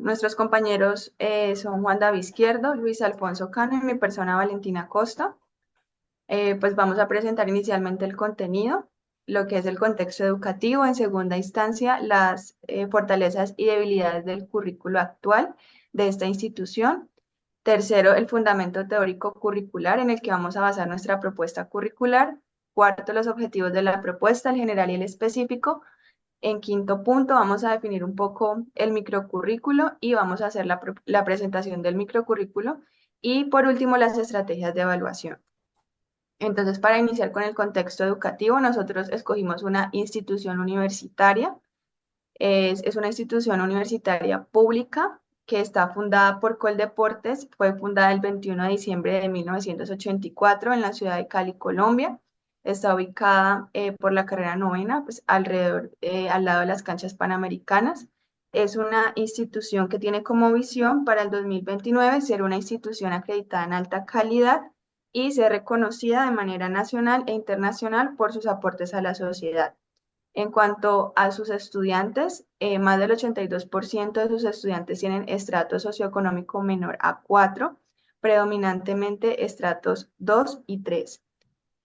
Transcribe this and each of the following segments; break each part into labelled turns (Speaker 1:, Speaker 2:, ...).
Speaker 1: Nuestros compañeros son Juan David Izquierdo, Luis Alfonso Cano y mi persona Valentina Costa. Pues vamos a presentar inicialmente el contenido, lo que es el contexto educativo, en segunda instancia las fortalezas y debilidades del currículo actual de esta institución. Tercero, el fundamento teórico curricular en el que vamos a basar nuestra propuesta curricular. Cuarto, los objetivos de la propuesta, el general y el específico. En quinto punto vamos a definir un poco el microcurrículo y vamos a hacer la presentación del microcurrículo. Y por último, las estrategias de evaluación. Entonces, para iniciar con el contexto educativo, nosotros escogimos una institución universitaria. Es una institución universitaria pública que está fundada por Coldeportes. Fue fundada el 21 de diciembre de 1984 en la ciudad de Cali, Colombia. Está ubicada por la carrera novena, pues alrededor, al lado de las canchas panamericanas. Es una institución que tiene como visión para el 2029 ser una institución acreditada en alta calidad y ser reconocida de manera nacional e internacional por sus aportes a la sociedad. En cuanto a sus estudiantes, más del 82% de sus estudiantes tienen estrato socioeconómico menor a 4, predominantemente estratos 2 y 3.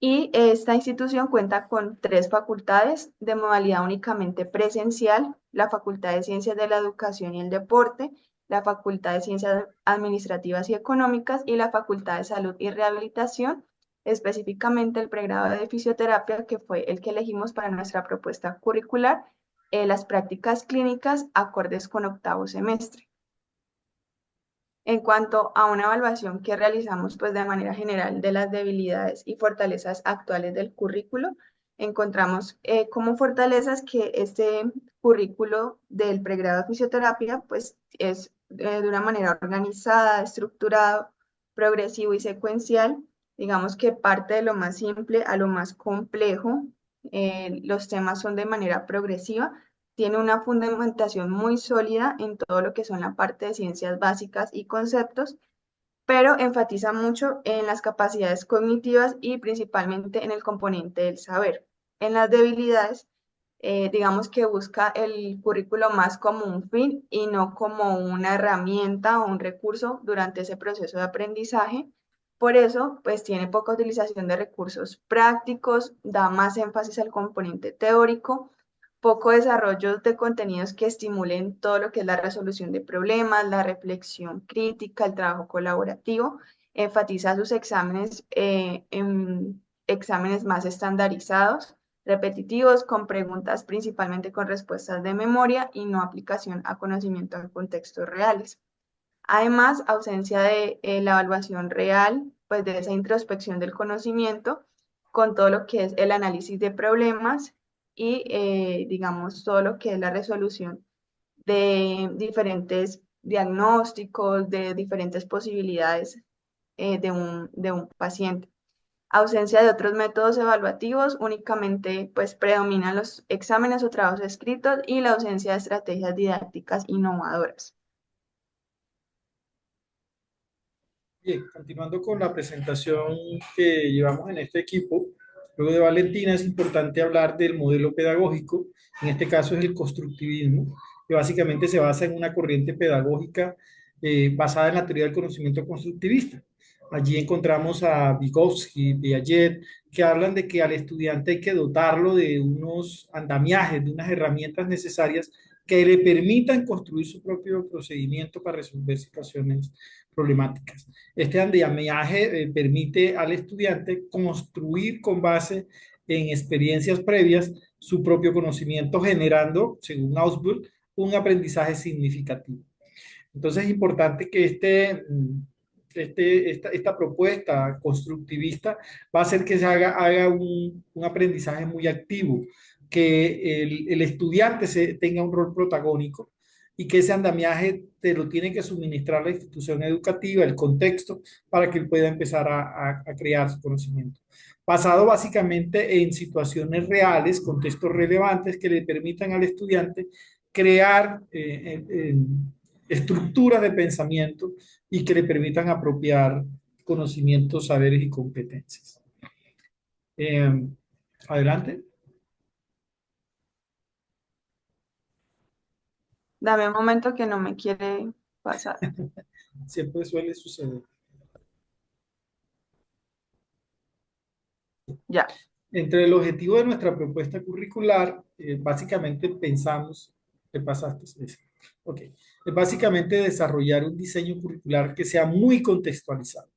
Speaker 1: Y esta institución cuenta con tres facultades de modalidad únicamente presencial: la Facultad de Ciencias de la Educación y el Deporte, la Facultad de Ciencias Administrativas y Económicas y la Facultad de Salud y Rehabilitación, específicamente el pregrado de fisioterapia, que fue el que elegimos para nuestra propuesta curricular, las prácticas clínicas acordes con octavo semestre. En cuanto a una evaluación que realizamos pues de manera general de las debilidades y fortalezas actuales del currículo, encontramos como fortalezas que este currículo del pregrado de fisioterapia pues es de una manera organizada, estructurado, progresivo y secuencial. Digamos que parte de lo más simple a lo más complejo. Los temas son de manera progresiva, tiene una fundamentación muy sólida en todo lo que son la parte de ciencias básicas y conceptos, pero enfatiza mucho en las capacidades cognitivas y principalmente en el componente del saber. En las debilidades, digamos que busca el currículo más como un fin y no como una herramienta o un recurso durante ese proceso de aprendizaje. Por eso, pues tiene poca utilización de recursos prácticos, da más énfasis al componente teórico, poco desarrollo de contenidos que estimulen todo lo que es la resolución de problemas, la reflexión crítica, el trabajo colaborativo. Enfatiza sus exámenes en exámenes más estandarizados, repetitivos, con preguntas principalmente con respuestas de memoria y no aplicación a conocimiento en contextos reales. Además, ausencia de la evaluación real, pues de esa introspección del conocimiento, con todo lo que es el análisis de problemas y, digamos, todo lo que es la resolución de diferentes diagnósticos, de diferentes posibilidades de un paciente. Ausencia de otros métodos evaluativos, únicamente pues predominan los exámenes o trabajos escritos y la ausencia de estrategias didácticas innovadoras.
Speaker 2: Bien, continuando con la presentación que llevamos en este equipo, luego de Valentina es importante hablar del modelo pedagógico. En este caso es el constructivismo, que básicamente se basa en una corriente pedagógica basada en la teoría del conocimiento constructivista. Allí encontramos a Vygotsky, Piaget, que hablan de que al estudiante hay que dotarlo de unos andamiajes, de unas herramientas necesarias que le permitan construir su propio procedimiento para resolver situaciones problemáticas. Este andamiaje permite al estudiante construir con base en experiencias previas su propio conocimiento, generando, según Ausubel, un aprendizaje significativo. Entonces es importante que esta propuesta constructivista va a hacer que se haga un aprendizaje muy activo, que el estudiante tenga un rol protagónico y que ese andamiaje te lo tiene que suministrar la institución educativa, el contexto, para que él pueda empezar a crear su conocimiento. Basado básicamente en situaciones reales, contextos relevantes que le permitan al estudiante crear estructuras de pensamiento y que le permitan apropiar conocimientos, saberes y competencias. Eh, Adelante.
Speaker 1: Dame un momento que no me quiere pasar.
Speaker 2: Siempre suele suceder.
Speaker 1: Ya.
Speaker 2: Entre el objetivo de nuestra propuesta curricular, básicamente pensamos, ¿qué pasaste? César? Ok, es básicamente desarrollar un diseño curricular que sea muy contextualizado,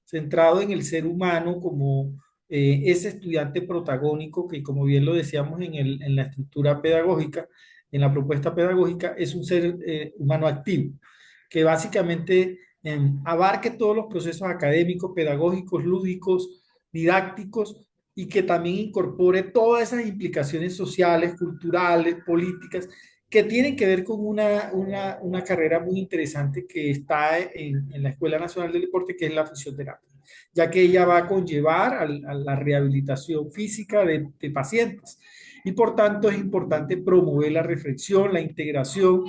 Speaker 2: centrado en el ser humano como ese estudiante protagónico que, como bien lo decíamos en la estructura pedagógica, en la propuesta pedagógica, es un ser humano activo, que básicamente abarque todos los procesos académicos, pedagógicos, lúdicos, didácticos, y que también incorpore todas esas implicaciones sociales, culturales, políticas, que tienen que ver con una carrera muy interesante que está en la Escuela Nacional del Deporte, que es la fisioterapia, ya que ella va a conllevar a la rehabilitación física de pacientes. Y por tanto es importante promover la reflexión, la integración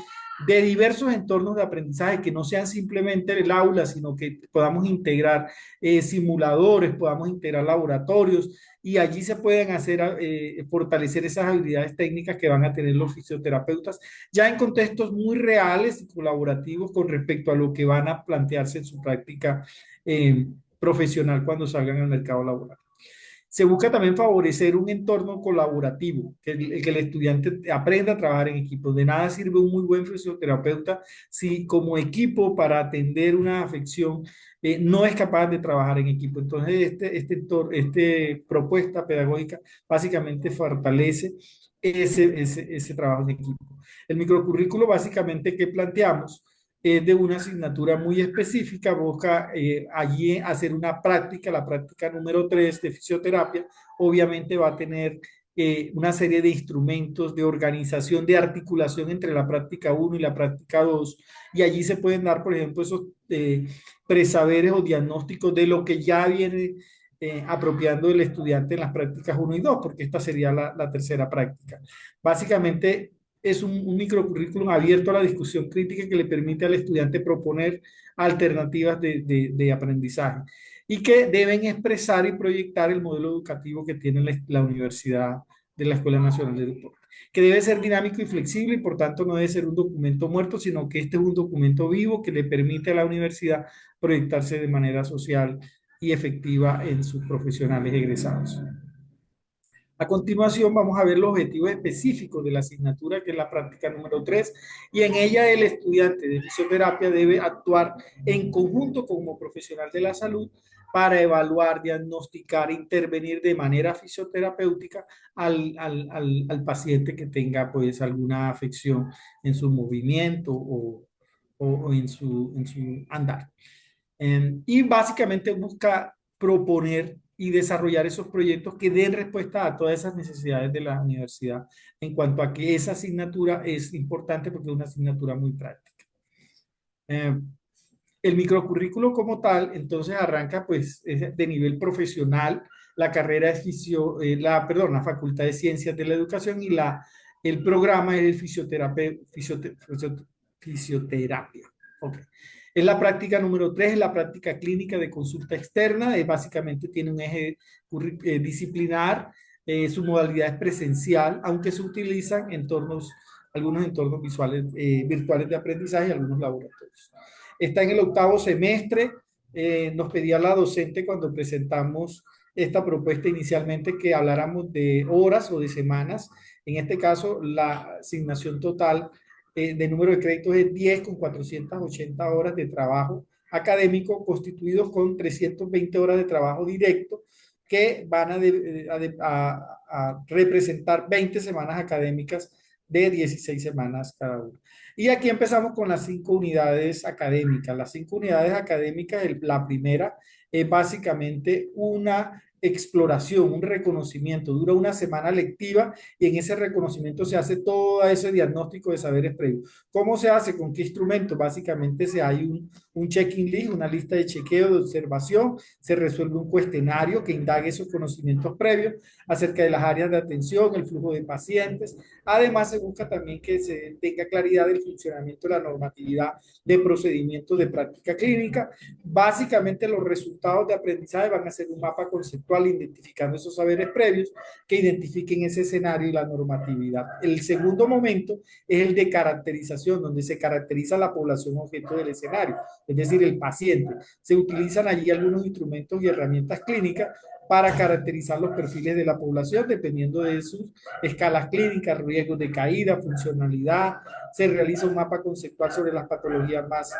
Speaker 2: de diversos entornos de aprendizaje que no sean simplemente el aula, sino que podamos integrar simuladores, podamos integrar laboratorios, y allí se pueden hacer, fortalecer esas habilidades técnicas que van a tener los fisioterapeutas, ya en contextos muy reales y colaborativos con respecto a lo que van a plantearse en su práctica profesional cuando salgan al mercado laboral. Se busca también favorecer un entorno colaborativo, que el estudiante aprenda a trabajar en equipo. De nada sirve un muy buen fisioterapeuta si como equipo para atender una afección no es capaz de trabajar en equipo. Entonces, este propuesta pedagógica básicamente fortalece ese trabajo en equipo. El microcurrículo básicamente que planteamos es de una asignatura muy específica, busca allí hacer una práctica, la práctica número 3 de fisioterapia, obviamente va a tener una serie de instrumentos de organización, de articulación entre la práctica uno y la práctica 2, y allí se pueden dar, por ejemplo, esos presaberes o diagnósticos de lo que ya viene apropiando el estudiante en las prácticas uno y 2, porque esta sería la tercera práctica. Básicamente, es un microcurrículum abierto a la discusión crítica que le permite al estudiante proponer alternativas de aprendizaje y que deben expresar y proyectar el modelo educativo que tiene la Universidad de la Escuela Nacional de Deporte, que debe ser dinámico y flexible y por tanto no debe ser un documento muerto, sino que este es un documento vivo que le permite a la universidad proyectarse de manera social y efectiva en sus profesionales egresados. A continuación vamos a ver los objetivos específicos de la asignatura, que es la práctica número 3, y en ella el estudiante de fisioterapia debe actuar en conjunto como profesional de la salud para evaluar, diagnosticar, intervenir de manera fisioterapéutica al paciente que tenga pues alguna afección en su movimiento o en su andar. Y básicamente busca proponer y desarrollar esos proyectos que den respuesta a todas esas necesidades de la universidad en cuanto a que esa asignatura es importante porque es una asignatura muy práctica. Eh, el microcurrículo como tal, entonces arranca pues de nivel profesional, la carrera es la Facultad de Ciencias de la Educación y el programa es el fisioterapia. Okay. Es la práctica número 3, es la práctica clínica de consulta externa, básicamente tiene un eje disciplinar, su modalidad es presencial, aunque se utilizan algunos entornos visuales, virtuales de aprendizaje y algunos laboratorios. Está en el octavo semestre, nos pedía la docente cuando presentamos esta propuesta inicialmente que habláramos de horas o de semanas. En este caso, la asignación total de número de créditos es 10 con 480 horas de trabajo académico, constituidos con 320 horas de trabajo directo, que van a representar 20 semanas académicas de 16 semanas cada una. Y aquí empezamos con las 5 unidades académicas. Las 5 unidades académicas, la primera es básicamente una exploración, un reconocimiento. Dura una semana lectiva y en ese reconocimiento se hace todo ese diagnóstico de saberes previos. ¿Cómo se hace? ¿Con qué instrumento? Básicamente hay un checking list, una lista de chequeo, de observación, se resuelve un cuestionario que indague esos conocimientos previos acerca de las áreas de atención, el flujo de pacientes. Además, se busca también que se tenga claridad del funcionamiento de la normatividad de procedimientos de práctica clínica. Básicamente, los resultados de aprendizaje van a ser un mapa conceptual conceptual, identificando esos saberes previos que identifiquen ese escenario y la normatividad. El segundo momento es el de caracterización, donde se caracteriza la población objeto del escenario, es decir, el paciente. Se utilizan allí algunos instrumentos y herramientas clínicas para caracterizar los perfiles de la población dependiendo de sus escalas clínicas, riesgos de caída, funcionalidad. Se realiza un mapa conceptual sobre las patologías más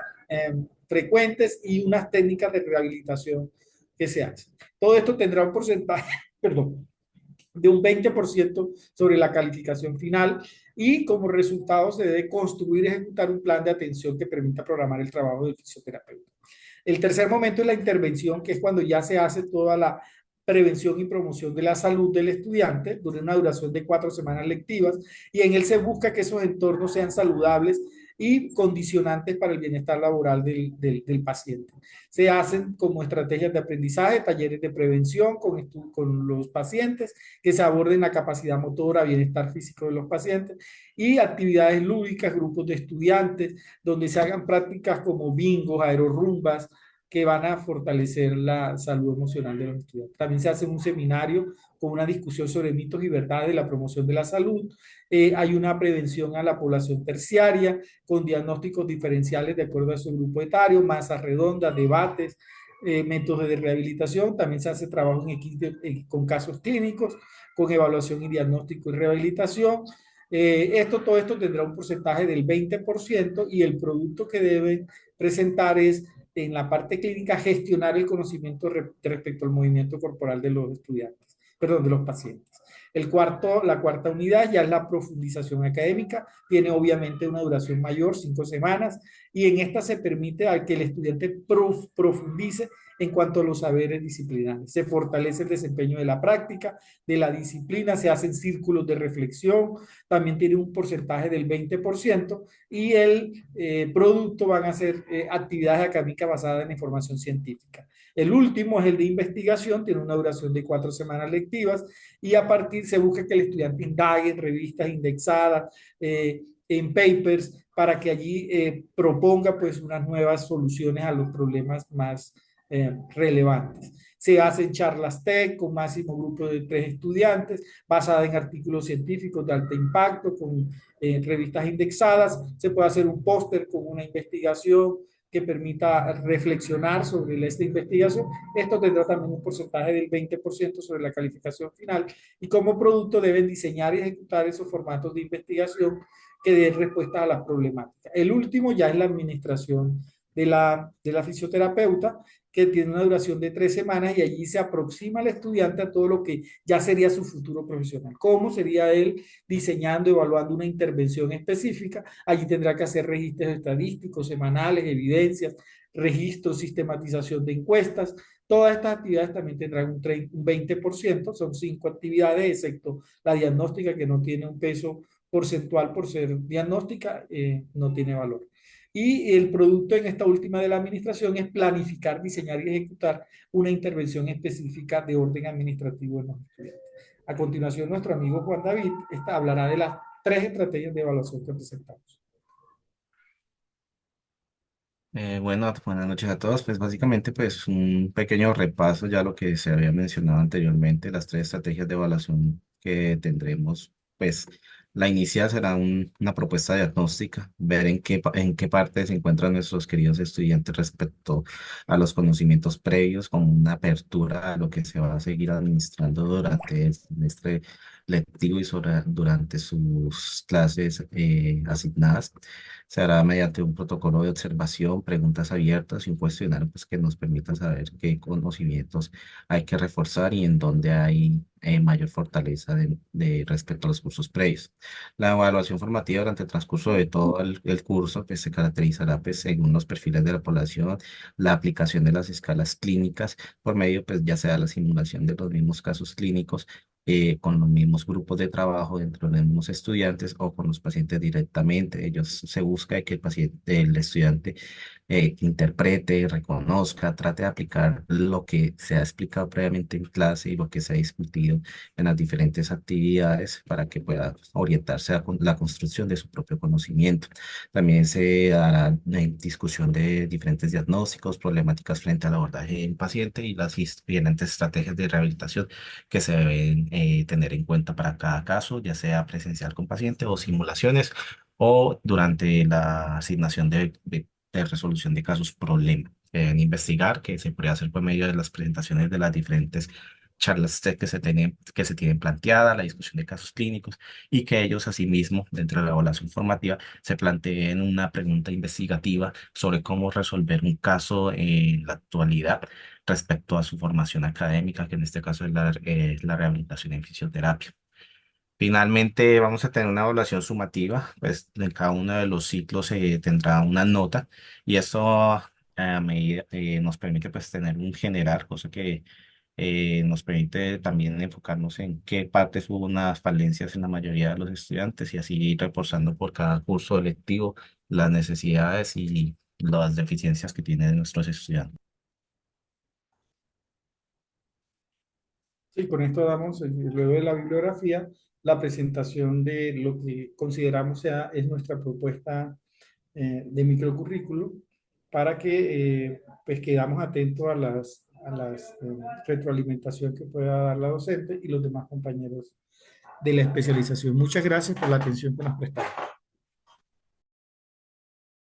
Speaker 2: frecuentes y unas técnicas de rehabilitación que se hacen. Todo esto tendrá un porcentaje, perdón, de un 20% sobre la calificación final y como resultado se debe construir y ejecutar un plan de atención que permita programar el trabajo del fisioterapeuta. El tercer momento es la intervención, que es cuando ya se hace toda la prevención y promoción de la salud del estudiante, durante una duración de 4 semanas lectivas, y en él se busca que esos entornos sean saludables y condicionantes para el bienestar laboral del paciente. Se hacen como estrategias de aprendizaje, talleres de prevención con los pacientes, que se aborden la capacidad motora, bienestar físico de los pacientes, y actividades lúdicas, grupos de estudiantes, donde se hagan prácticas como bingos, aerorrumbas, que van a fortalecer la salud emocional de los estudiantes. También se hace un seminario con una discusión sobre mitos y verdades de la promoción de la salud. Hay una prevención a la población terciaria con diagnósticos diferenciales de acuerdo a su grupo etario, masas redondas, debates, métodos de rehabilitación. También se hace trabajo en equipo con casos clínicos, con evaluación y diagnóstico y rehabilitación. Todo esto tendrá un porcentaje del 20% y el producto que deben presentar es en la parte clínica gestionar el conocimiento respecto al movimiento corporal de los estudiantes, perdón, de los pacientes. La cuarta unidad ya es la profundización académica, tiene obviamente una duración mayor, 5 semanas, y en esta se permite a que el estudiante profundice en cuanto a los saberes disciplinarios. Se fortalece el desempeño de la práctica, de la disciplina, se hacen círculos de reflexión, también tiene un porcentaje del 20% y el producto van a ser actividades académicas basadas en información científica. El último es el de investigación, tiene una duración de 4 semanas lectivas y a partir se busca que el estudiante indague en revistas indexadas, en papers, para que allí proponga pues unas nuevas soluciones a los problemas más relevantes. Se hacen charlas TED con máximo grupo de 3 estudiantes, basada en artículos científicos de alto impacto, con revistas indexadas. Se puede hacer un póster con una investigación que permita reflexionar sobre esta investigación. Esto tendrá también un porcentaje del 20% sobre la calificación final y como producto deben diseñar y ejecutar esos formatos de investigación que den respuesta a las problemáticas. El último ya es la administración de la fisioterapeuta, que tiene una duración de 3 semanas y allí se aproxima al estudiante a todo lo que ya sería su futuro profesional. ¿Cómo sería él diseñando, evaluando una intervención específica? Allí tendrá que hacer registros estadísticos, semanales, evidencias, registros, sistematización de encuestas. Todas estas actividades también tendrán un 20%, son 5 actividades, excepto la diagnóstica que no tiene un peso porcentual por ser diagnóstica, no tiene valor. Y el producto en esta última de la administración es planificar, diseñar y ejecutar una intervención específica de orden administrativo en los estudiantes. A continuación, nuestro amigo Juan David hablará de las 3 estrategias de evaluación que presentamos.
Speaker 3: Bueno, buenas noches a todos. Pues básicamente pues un pequeño repaso ya lo que se había mencionado anteriormente, las 3 estrategias de evaluación que tendremos. Pues la inicial será una propuesta diagnóstica, ver en qué parte se encuentran nuestros queridos estudiantes respecto a los conocimientos previos, como una apertura a lo que se va a seguir administrando durante el semestre lectivo y durante sus clases asignadas. Se hará mediante un protocolo de observación, preguntas abiertas y un cuestionario pues, que nos permita saber qué conocimientos hay que reforzar y en dónde hay mayor fortaleza respecto a los cursos previos. La evaluación formativa durante el transcurso de todo el curso pues, se caracterizará pues, según los perfiles de la población, la aplicación de las escalas clínicas por medio pues, ya sea la simulación de los mismos casos clínicos con los mismos grupos de trabajo dentro de los mismos estudiantes o con los pacientes directamente. Ellos se busca que el paciente, el estudiante que interprete, reconozca, trate de aplicar lo que se ha explicado previamente en clase y lo que se ha discutido en las diferentes actividades para que pueda orientarse a la construcción de su propio conocimiento. También se hará discusión de diferentes diagnósticos, problemáticas frente al abordaje del paciente y las diferentes estrategias de rehabilitación que se deben tener en cuenta para cada caso, ya sea presencial con paciente o simulaciones o durante la asignación de resolución de casos problema. En investigar, que se puede hacer por medio de las presentaciones de las diferentes charlas TED que se tienen planteadas, la discusión de casos clínicos y que ellos asimismo, dentro de la evaluación formativa, se planteen una pregunta investigativa sobre cómo resolver un caso en la actualidad respecto a su formación académica, que en este caso es la rehabilitación en fisioterapia. Finalmente, vamos a tener una evaluación sumativa, pues en cada uno de los ciclos se tendrá una nota y esto nos permite pues tener un general, cosa que nos permite también enfocarnos en qué partes hubo unas falencias en la mayoría de los estudiantes y así ir reforzando por cada curso electivo las necesidades y las deficiencias que tienen nuestros estudiantes.
Speaker 2: Sí, con esto damos, luego de la bibliografía, la presentación de lo que consideramos es nuestra propuesta de microcurrículo para que pues quedamos atentos a las retroalimentación que pueda dar la docente y los demás compañeros de la especialización. Muchas gracias por la atención que nos prestaron.